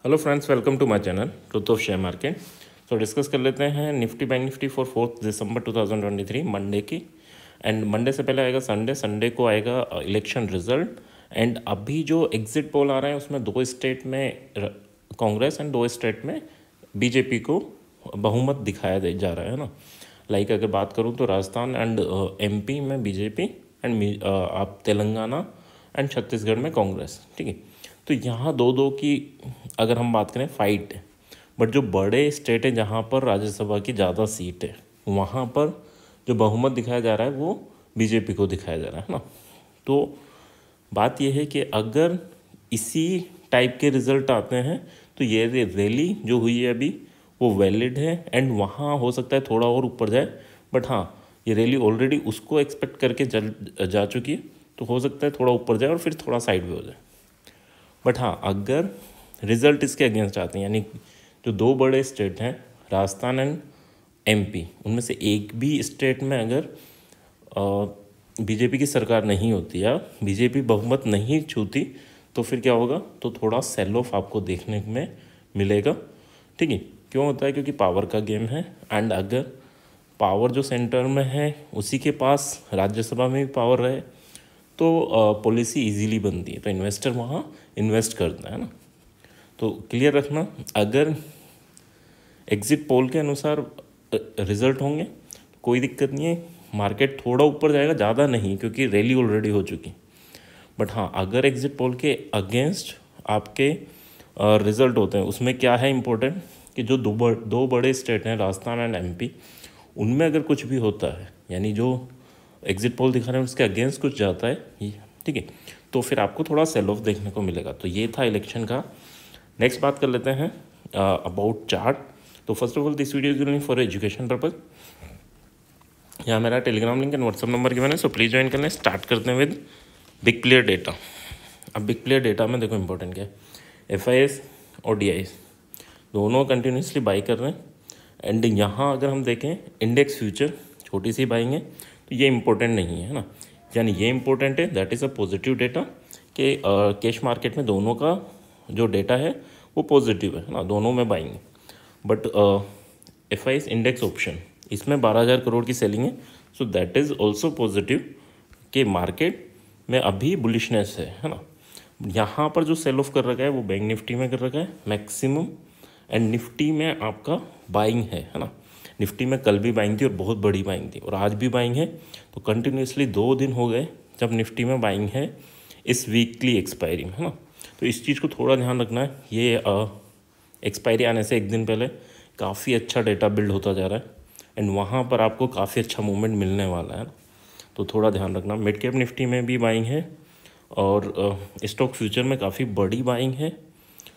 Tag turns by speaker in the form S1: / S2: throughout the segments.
S1: Hello friends, welcome to my channel truth of share market. तो discuss कर लेते हैं निफ्टी बैंक निफ्टी फॉर 4 दिसंबर 2023 मंडे की। एंड मंडे से पहले आएगा संडे को आएगा इलेक्शन रिजल्ट। एंड अभी जो एग्जिट पोल आ रहे हैं उसमें 2 स्टेट में कांग्रेस एंड 2 स्टेट में बीजेपी को बहुमत दिखाया जा रहा है ना। लाइक अगर बात करूँ तो राजस्थान एंड एमपी में बीजेपी एंड आप तेलंगाना एंड छत्तीसगढ़ में कांग्रेस। ठीक है, तो यहाँ दो दो की अगर हम बात करें फाइट है। बट जो बड़े स्टेट है जहाँ पर राज्यसभा की ज़्यादा सीट है वहाँ पर जो बहुमत दिखाया जा रहा है वो बीजेपी को दिखाया जा रहा है ना। तो बात यह है कि अगर इसी टाइप के रिजल्ट आते हैं तो ये रैली जो हुई है अभी वो वैलिड है एंड वहाँ हो सकता है थोड़ा और ऊपर जाए। बट हाँ, ये रैली ऑलरेडी उसको एक्सपेक्ट करके जा चुकी है, तो हो सकता है थोड़ा ऊपर जाए और फिर थोड़ा साइड में हो जाए। बट हाँ, अगर रिजल्ट इसके अगेंस्ट आते हैं, यानी जो 2 बड़े स्टेट हैं राजस्थान एंड एमपी, उनमें से एक भी स्टेट में अगर बीजेपी की सरकार नहीं होती या बीजेपी बहुमत नहीं छूती तो फिर क्या होगा, तो थोड़ा सेल ऑफ आपको देखने में मिलेगा। ठीक है, क्यों होता है? क्योंकि पावर का गेम है। एंड अगर पावर जो सेंटर में है उसी के पास राज्यसभा में भी पावर रहे तो पॉलिसी इजीली बनती है, तो इन्वेस्टर वहाँ इन्वेस्ट करता है ना। तो क्लियर रखना, अगर एग्जिट पोल के अनुसार रिजल्ट होंगे कोई दिक्कत नहीं है, मार्केट थोड़ा ऊपर जाएगा, ज़्यादा नहीं, क्योंकि रैली ऑलरेडी हो चुकी। बट हाँ, अगर एग्जिट पोल के अगेंस्ट आपके रिजल्ट होते हैं, उसमें क्या है इम्पोर्टेंट कि जो दो बड़े स्टेट हैं राजस्थान एंड एमपी, उनमें अगर कुछ भी होता है, यानी जो एग्जिट पोल दिखा रहे हैं उसके अगेंस्ट कुछ जाता है, ठीक है, तो फिर आपको थोड़ा सेल ऑफ देखने को मिलेगा। तो ये था इलेक्शन का। नेक्स्ट बात कर लेते हैं अबाउट चार्ट। तो first of all this video is only for education purpose. यहाँ मेरा Telegram link and WhatsApp number given है, सो प्लीज़ ज्वाइन कर लें। स्टार्ट करते हैं विद बिग प्लेयर डेटा। अब बिग प्लेयर डेटा में देखो इंपॉर्टेंट क्या है, FIS और DIS दोनों कंटिन्यूसली बाई कर रहे हैं। एंड यहाँ अगर हम देखें इंडेक्स फ्यूचर छोटी सी बाइंग है, तो ये इंपॉर्टेंट नहीं है ना, यानी ये इंपॉर्टेंट है, that is a positive data कि कैश मार्केट में दोनों का जो डेटा है वो पॉजिटिव है ना, दोनों में बाइंग है। बट FIS इंडेक्स ऑप्शन, इसमें 12,000 करोड़ की सेलिंग है, सो दैट इज़ ऑल्सो पॉजिटिव कि मार्केट में अभी बुलिशनेस है ना। यहाँ पर जो सेल ऑफ कर रखा है वो बैंक निफ्टी में कर रखा है मैक्सिमम, एंड निफ्टी में आपका बाइंग है ना। निफ्टी में कल भी बाइंग थी और बहुत बड़ी बाइंग थी, और आज भी बाइंग है। तो कंटिन्यूसली 2 दिन हो गए जब निफ्टी में बाइंग है इस वीकली एक्सपायरी में, है ना। तो इस चीज़ को थोड़ा ध्यान रखना है। ये एक्सपायरी आने से एक दिन पहले काफ़ी अच्छा डेटा बिल्ड होता जा रहा है, एंड वहाँ पर आपको काफ़ी अच्छा मूवमेंट मिलने वाला है ना, तो थोड़ा ध्यान रखना। मिड कैप निफ्टी में भी बाइंग है और स्टॉक फ्यूचर में काफ़ी बड़ी बाइंग है।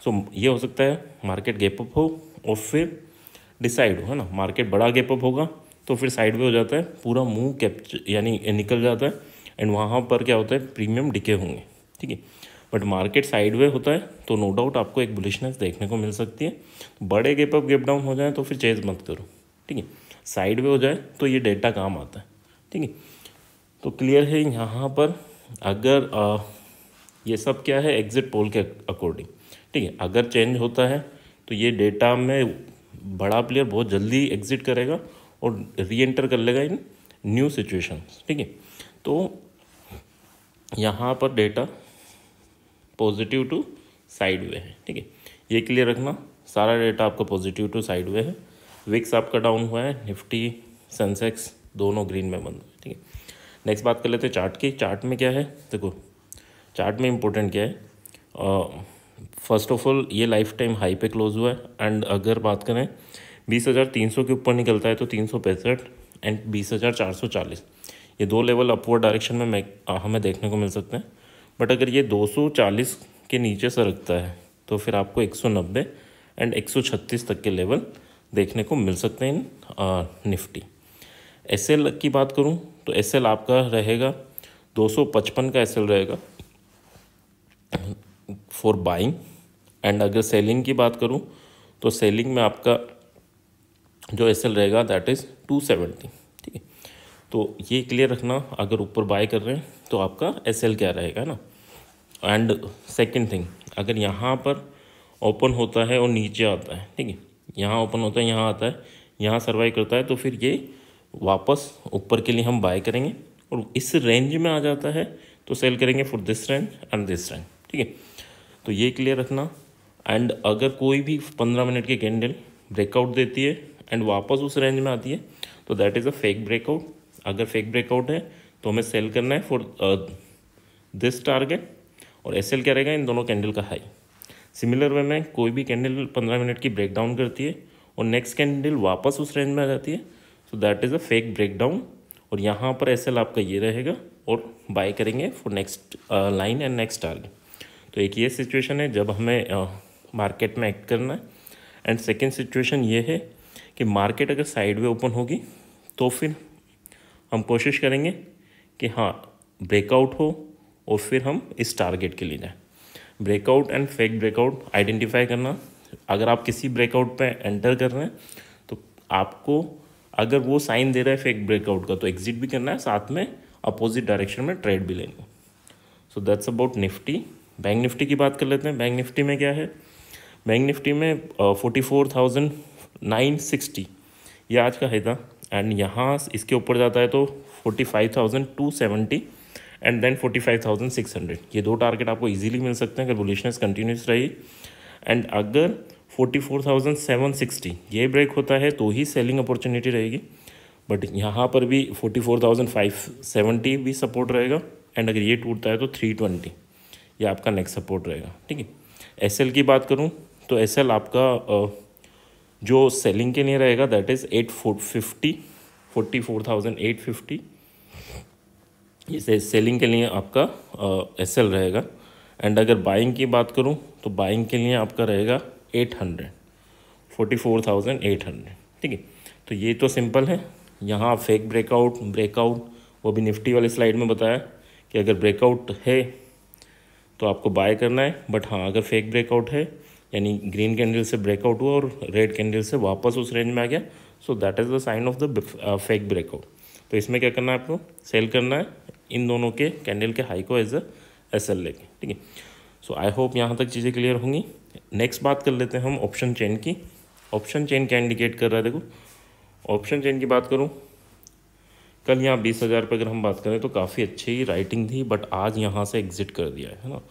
S1: सो ये हो सकता है मार्केट गैप अप हो और फिर डिसाइड हो, है ना। मार्केट बड़ा गैप अप होगा तो फिर साइड वे हो जाता है, पूरा मुंह कैप्चर यानी निकल जाता है, एंड वहाँ पर क्या होता है, प्रीमियम डिके होंगे। ठीक है, बट मार्केट साइड वे होता है तो नो डाउट आपको एक बुलिशनेस देखने को मिल सकती है। बड़े गैप अप गैप डाउन हो जाए तो फिर चेज मत करो। ठीक है, साइड वे हो जाए तो ये डेटा काम आता है। ठीक है, तो क्लियर है यहाँ पर। अगर ये सब क्या है, एग्जिट पोल के अकॉर्डिंग। ठीक है, अगर चेंज होता है तो ये डेटा में बड़ा प्लेयर बहुत जल्दी एग्जिट करेगा और री एंटर कर लेगा इन न्यू सिचुएशन। ठीक है, तो यहाँ पर data positive to sideways है। ठीक है, ये क्लियर रखना, सारा डेटा आपका पॉजिटिव टू साइड वे है। विक्स आपका डाउन हुआ है, निफ्टी सेंसेक्स दोनों ग्रीन में बंद हुए। ठीक है, नेक्स्ट बात कर लेते हैं चार्ट की। चार्ट में क्या है, देखो चार्ट में इंपॉर्टेंट क्या है। फर्स्ट ऑफ ऑल ये लाइफ टाइम हाई पे क्लोज हुआ है, एंड अगर बात करें 20,300 के ऊपर निकलता है तो 365 एंड 20,440, ये 2 लेवल अपवर्ड डायरेक्शन में हमें देखने को मिल सकते हैं। बट अगर ये 240 के नीचे से रखता है तो फिर आपको 190 एंड 136 तक के लेवल देखने को मिल सकते हैं इन निफ्टी। SL की बात करूं तो SL आपका रहेगा 255 का SL रहेगा फॉर बाइंग। एंड अगर सेलिंग की बात करूं तो सेलिंग में आपका जो SL रहेगा दैट इज़ 270। ठीक है, तो ये क्लियर रखना, अगर ऊपर बाय कर रहे हैं तो आपका SL क्या रहेगा ना। एंड सेकंड थिंग, अगर यहाँ पर ओपन होता है और नीचे आता है, ठीक है, यहाँ ओपन होता है, यहाँ आता है, यहाँ सर्वाइव करता है, तो फिर ये वापस ऊपर के लिए हम बाय करेंगे और इस रेंज में आ जाता है तो सेल करेंगे for this range and this range, ठीक है। तो ये क्लियर रखना। एंड अगर कोई भी 15 मिनट की कैंडल ब्रेकआउट देती है एंड वापस उस रेंज में आती है तो that is a fake breakout. अगर फेक ब्रेकआउट है तो हमें सेल करना है फॉर दिस टारगेट, और एसएल क्या रहेगा, इन दोनों कैंडल का हाई। सिमिलर वे में कोई भी कैंडल 15 मिनट की ब्रेकडाउन करती है और नेक्स्ट कैंडल वापस उस रेंज में आ जाती है, सो that is a fake breakdown, और यहाँ पर एसएल आपका ये रहेगा और बाय करेंगे for next line and next target. तो एक ये सिचुएशन है जब हमें मार्केट में एक्ट करना है। एंड सेकेंड सिचुएशन ये है कि मार्केट अगर साइड वे ओपन होगी तो फिर हम कोशिश करेंगे कि हाँ ब्रेकआउट हो और फिर हम इस टारगेट के लिए जाएं। Breakout and fake breakout identify करना। अगर आप किसी ब्रेकआउट पे एंटर कर रहे हैं तो आपको अगर वो साइन दे रहा है फेक ब्रेकआउट का तो एग्जिट भी करना है, साथ में अपोजिट डायरेक्शन में ट्रेड भी लेंगे। So that's about Nifty. Bank Nifty की बात कर लेते हैं। बैंक निफ्टी में क्या है, बैंक निफ्टी में 44,960 ये आज का है था, एंड यहाँ इसके ऊपर जाता है तो 45,270 एंड देन 45,600। ये दो टारगेट आपको इजीली मिल सकते हैं अगर बुलिशनेस कंटिन्यूस रही। एंड अगर 44,760 ये ब्रेक होता है तो ही सेलिंग अपॉर्चुनिटी रहेगी, बट यहाँ पर भी 44,570 भी सपोर्ट रहेगा, एंड अगर ये टूटता है तो 320 ये आपका नेक्स्ट सपोर्ट रहेगा, ठीक है। एसएल की बात करूँ तो एसएल आपका जो सेलिंग के लिए रहेगा दैट इज़ 850 44,850 ये सेलिंग के लिए आपका एसएल रहेगा। एंड अगर बाइंग की बात करूं तो बाइंग के लिए आपका रहेगा 800 44,800, ठीक है। तो ये तो सिंपल है। यहाँ फेक ब्रेकआउट वो भी निफ्टी वाली स्लाइड में बताया कि अगर ब्रेकआउट है तो आपको बाय करना है, बट हाँ अगर फेक ब्रेकआउट है यानी ग्रीन कैंडल से ब्रेकआउट हुआ और रेड कैंडल से वापस उस रेंज में आ गया, so that is the sign of the fake breakout. तो इसमें क्या करना है, आपको सेल करना है इन दोनों के कैंडल के हाई को एज अ एसएल लेके, ठीक है। सो आई होप यहाँ तक चीज़ें क्लियर होंगी। नेक्स्ट बात कर लेते हैं हम ऑप्शन चेन की। ऑप्शन चेन क्या इंडिकेट कर रहा है, देखो ऑप्शन चेन की बात करूँ, कल यहाँ 20,000 पे अगर हम बात करें तो काफ़ी अच्छी राइटिंग थी, बट आज यहाँ से एग्जिट कर दिया है ना,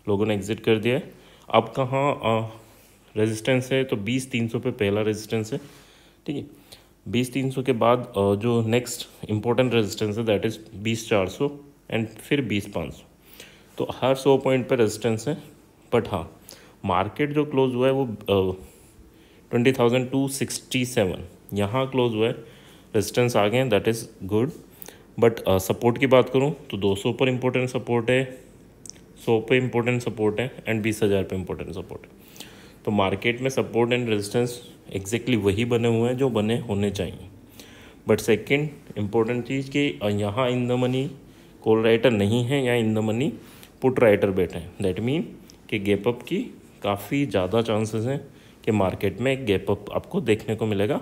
S1: लोगों ने एग्जिट कर दिया है। अब कहाँ रेजिस्टेंस है तो 20,300 पे पहला रेजिस्टेंस है, ठीक है। 20,300 के बाद जो नेक्स्ट इंपॉर्टेंट रेजिस्टेंस है दैट इज़ 20,400 एंड फिर 20,500। तो हर 100 पॉइंट पे रेजिस्टेंस है, बट हाँ मार्केट जो क्लोज हुआ है वो 20,267 यहाँ क्लोज हुआ है, रेजिस्टेंस आ गए हैं, that is good. But support की बात करूँ तो 200 पर इम्पोर्टेंट सपोर्ट है, 100 पे इम्पोर्टेंट सपोर्ट है एंड 20,000 पे इम्पोर्टेंट सपोर्ट है। तो मार्केट में सपोर्ट एंड रेजिस्टेंस एग्जैक्टली वही बने हुए हैं जो बने होने चाहिए। बट सेकंड इम्पोर्टेंट चीज़ कि यहाँ in the money call writer नहीं है, या in the money put writer बैठे हैं। दैट मीन कि गैप अप की काफ़ी ज़्यादा चांसेस हैं कि मार्केट में एक गैप अप आपको देखने को मिलेगा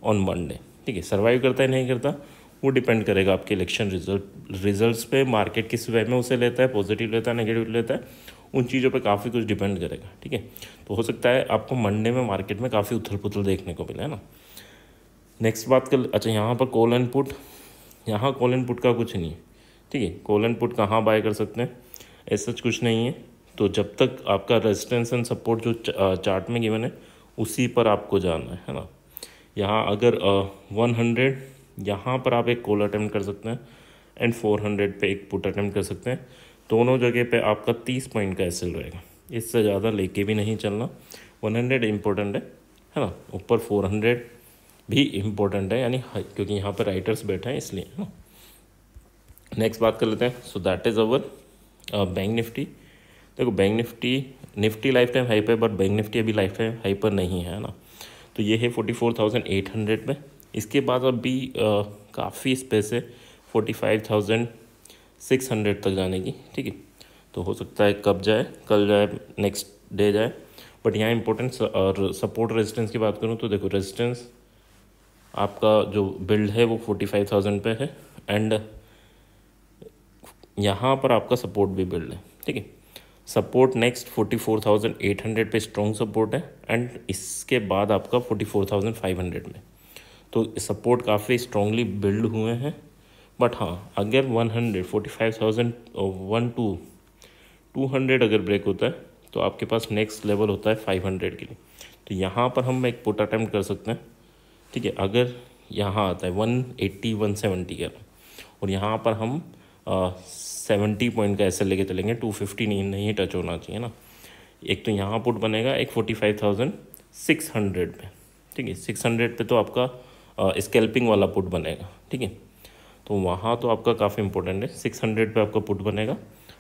S1: ऑन मंडे, ठीक है। सर्वाइव करता है नहीं करता वो डिपेंड करेगा आपके इलेक्शन रिजल्ट्स पे, मार्केट किस वे में उसे लेता है, पॉजिटिव लेता है नेगेटिव लेता है, उन चीज़ों पे काफ़ी कुछ डिपेंड करेगा, ठीक है। तो हो सकता है आपको मंडे में मार्केट में काफ़ी उथल पुथल देखने को मिले, है ना। नेक्स्ट बात कर, अच्छा यहाँ पर कॉल एंड पुट, यहाँ कॉल एंड पुट का कुछ नहीं है, ठीक है। कॉल एंड पुट कहाँ बाय कर सकते हैं, ऐसा कुछ नहीं है। तो जब तक आपका रेजिस्टेंस एंड सपोर्ट जो चार्ट में गिवन है उसी पर आपको जाना है ना। यहाँ अगर 100 यहाँ पर आप एक कॉल अटेम्प्ट कर सकते हैं एंड 400 पे एक पुट अटेम्प्ट कर सकते हैं। दोनों जगह पे आपका 30 पॉइंट का एसएल रहेगा, इससे ज़्यादा लेके भी नहीं चलना। 100 इम्पोर्टेंट है ना, ऊपर 400 भी इम्पोर्टेंट है, यानी क्योंकि यहाँ पर राइटर्स बैठे हैं इसलिए, है ना। नेक्स्ट बात कर लेते हैं। So that is our Bank Nifty. देखो Bank Nifty lifetime high पे, बट बैंक निफ्टी अभी लाइफ टाइम हाई पर नहीं है ना। तो ये है 44,800 पे। इसके बाद अभी काफ़ी स्पेस है 45,600 तक जाने की, ठीक है। तो हो सकता है कब जाए, कल जाए, नेक्स्ट डे जाए। बट यहाँ इंपॉर्टेंट और सपोर्ट रेजिस्टेंस की बात करूँ तो देखो रेजिस्टेंस आपका जो बिल्ड है वो 45,000 पे है, एंड यहाँ पर आपका सपोर्ट भी बिल्ड है, ठीक है। सपोर्ट नेक्स्ट 44,800 पे स्ट्रॉन्ग सपोर्ट है, एंड इसके बाद आपका 44,500 में। तो सपोर्ट काफ़ी स्ट्रांगली बिल्ड हुए हैं। बट हाँ, अगर 145,000 200 अगर ब्रेक होता है तो आपके पास नेक्स्ट लेवल होता है 500 के लिए। तो यहाँ पर हम एक पुट अटैम्प्ट कर सकते हैं, ठीक है। अगर यहाँ आता है 180 170 का, और यहाँ पर हम 70 पॉइंट का ऐसे लेके चलेंगे, 250 नहीं टच होना चाहिए ना। एक तो यहाँ पुट बनेगा एक 45,600 पे, ठीक है। 600 पे तो आपका स्कैल्पिंग वाला पुट बनेगा, ठीक है। तो वहाँ तो आपका काफ़ी इंपॉर्टेंट है। 600 पे आपका पुट बनेगा,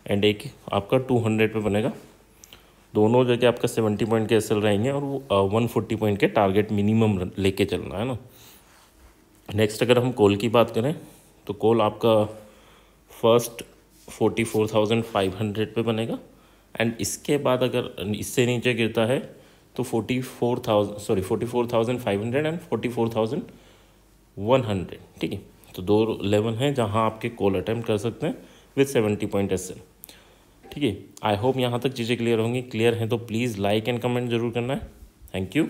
S1: एंड एक आपका 200 पे बनेगा। दोनों जगह आपका 70 पॉइंट के एसएल रहेंगे, और वो 140 पॉइंट के टारगेट मिनिमम लेके चलना है ना। नेक्स्ट अगर हम कॉल की बात करें तो कॉल आपका फर्स्ट 44,500 पे बनेगा, एंड इसके बाद अगर इससे नीचे गिरता है तो 44,500 एंड 44,100, ठीक है। तो 2 लेवल हैं जहां आपके कॉल अटैम्प्ट कर सकते हैं विद 70 पॉइंट एसएल, ठीक है। आई होप यहाँ तक चीज़ें क्लियर होंगी। क्लियर हैं तो प्लीज़ लाइक एंड कमेंट जरूर करना है। Thank you.